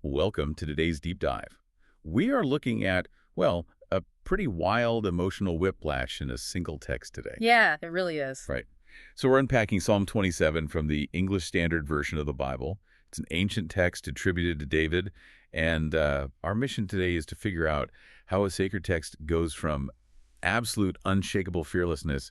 Welcome to today's deep dive. We are looking at, well, a pretty wild emotional whiplash in a single text today. Yeah, it really is. Right. So we're unpacking Psalm 27 from the English Standard Version of the Bible. It's an ancient text attributed to David, and our mission today is to figure out how a sacred text goes from absolute unshakable fearlessness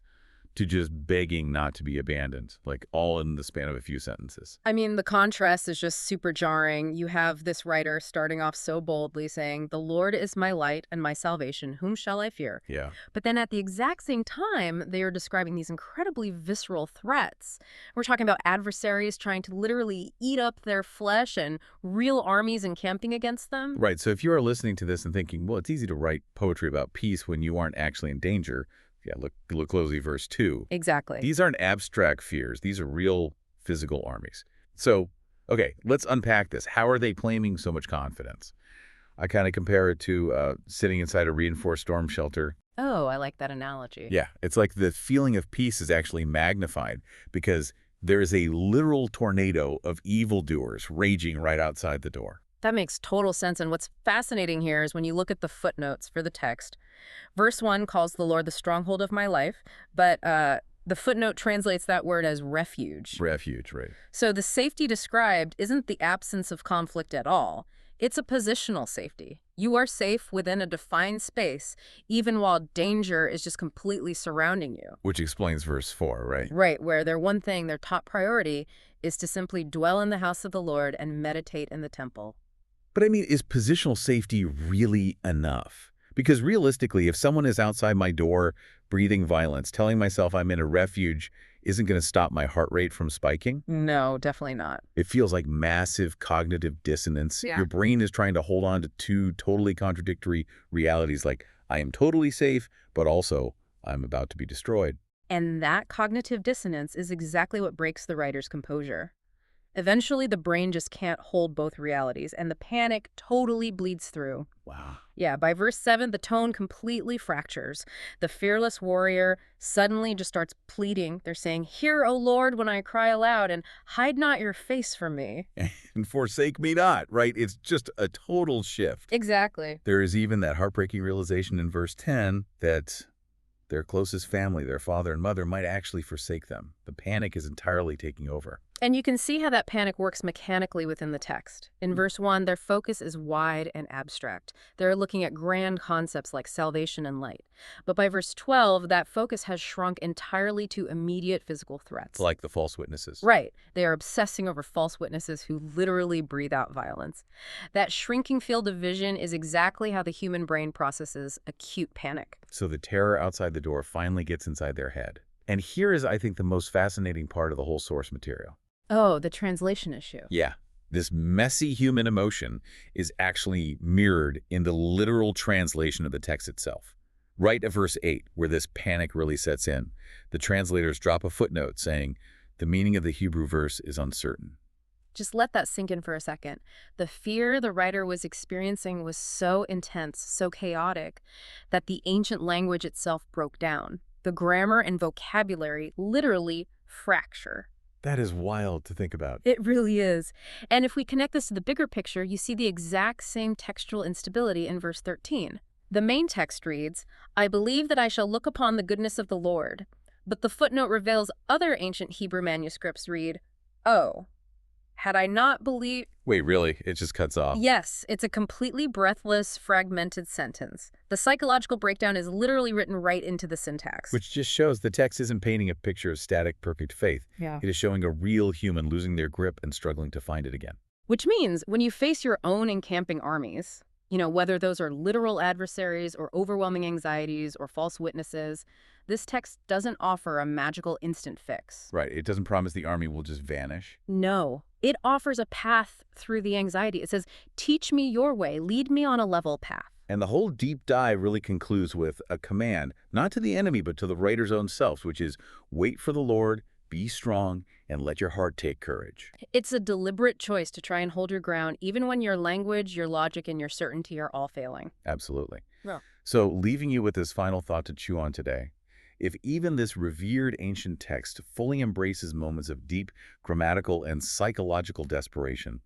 to just begging not to be abandoned, like all in the span of a few sentences. I mean, the contrast is just super jarring. You have this writer starting off so boldly saying, "The Lord is my light and my salvation. Whom shall I fear?" Yeah. But then at the exact same time, they are describing these incredibly visceral threats. We're talking about adversaries trying to literally eat up their flesh and real armies encamping against them. Right. So if you are listening to this and thinking, well, it's easy to write poetry about peace when you aren't actually in danger. Yeah, look closely, verse 2. Exactly. These aren't abstract fears. These are real physical armies. So, okay, let's unpack this. How are they claiming so much confidence? I kind of compare it to sitting inside a reinforced storm shelter. Oh, I like that analogy. Yeah, it's like the feeling of peace is actually magnified because there is a literal tornado of evildoers raging right outside the door. That makes total sense. And what's fascinating here is when you look at the footnotes for the text, verse 1 calls the Lord the stronghold of my life, but the footnote translates that word as refuge. Refuge, right. So the safety described isn't the absence of conflict at all. It's a positional safety. You are safe within a defined space, even while danger is just completely surrounding you. Which explains verse 4, right? Right, where their top priority is to simply dwell in the house of the Lord and meditate in the temple. But I mean, is positional safety really enough? Because realistically, if someone is outside my door breathing violence, telling myself I'm in a refuge isn't going to stop my heart rate from spiking. No, definitely not. It feels like massive cognitive dissonance. Yeah. Your brain is trying to hold on to two totally contradictory realities, like I am totally safe, but also I'm about to be destroyed. And that cognitive dissonance is exactly what breaks the writer's composure. Eventually, the brain just can't hold both realities, and the panic totally bleeds through. Wow. Yeah, by verse 7, the tone completely fractures. The fearless warrior suddenly just starts pleading. They're saying, "Hear, O Lord, when I cry aloud, and hide not your face from me." And forsake me not, right? It's just a total shift. Exactly. There is even that heartbreaking realization in verse 10 that their closest family, their father and mother, might actually forsake them. The panic is entirely taking over. And you can see how that panic works mechanically within the text. In verse 1, their focus is wide and abstract. They're looking at grand concepts like salvation and light. But by verse 12, that focus has shrunk entirely to immediate physical threats. Like the false witnesses. Right. They are obsessing over false witnesses who literally breathe out violence. That shrinking field of vision is exactly how the human brain processes acute panic. So the terror outside the door finally gets inside their head. And here is, I think, the most fascinating part of the whole source material. Oh, the translation issue. Yeah. This messy human emotion is actually mirrored in the literal translation of the text itself. Right at verse 8, where this panic really sets in, the translators drop a footnote saying, the meaning of the Hebrew verse is uncertain. Just let that sink in for a second. The fear the writer was experiencing was so intense, so chaotic, that the ancient language itself broke down. The grammar and vocabulary literally fracture. That is wild to think about. It really is. And if we connect this to the bigger picture, you see the exact same textual instability in verse 13. The main text reads, "I believe that I shall look upon the goodness of the Lord." But the footnote reveals other ancient Hebrew manuscripts read, "Oh, had I not believed..." Wait, really? It just cuts off? Yes, it's a completely breathless, fragmented sentence. The psychological breakdown is literally written right into the syntax. Which just shows the text isn't painting a picture of static, perfect faith. Yeah. It is showing a real human losing their grip and struggling to find it again. Which means when you face your own encamping armies, whether those are literal adversaries or overwhelming anxieties or false witnesses, this text doesn't offer a magical instant fix. Right. It doesn't promise the army will just vanish. No. It offers a path through the anxiety. It says, "Teach me your way. Lead me on a level path." And the whole deep dive really concludes with a command, not to the enemy, but to the writer's own self, which is wait for the Lord, be strong, and let your heart take courage. It's a deliberate choice to try and hold your ground, even when your language, your logic, and your certainty are all failing. Absolutely. Yeah. So leaving you with this final thought to chew on today, if even this revered ancient text fully embraces moments of deep grammatical and psychological desperation,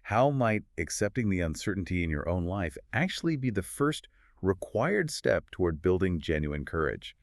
How might accepting the uncertainty in your own life actually be the first required step toward building genuine courage?